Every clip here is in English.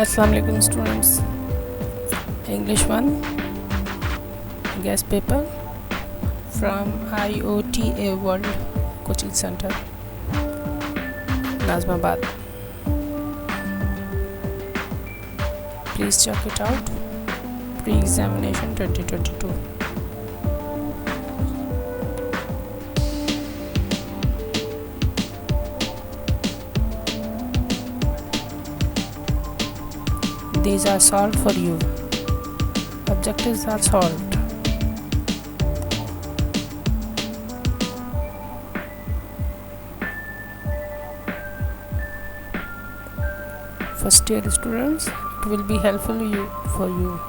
Assalamu alaikum students. English 1 guest paper from IOTA World Coaching Center, Nazmabad. Please check it out. Pre-examination 2022. These are solved for you. Objectives are solved. First year students, it will be helpful for you.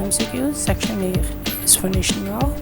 MCQs, section A is finished now.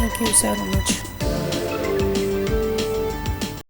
Thank you so much.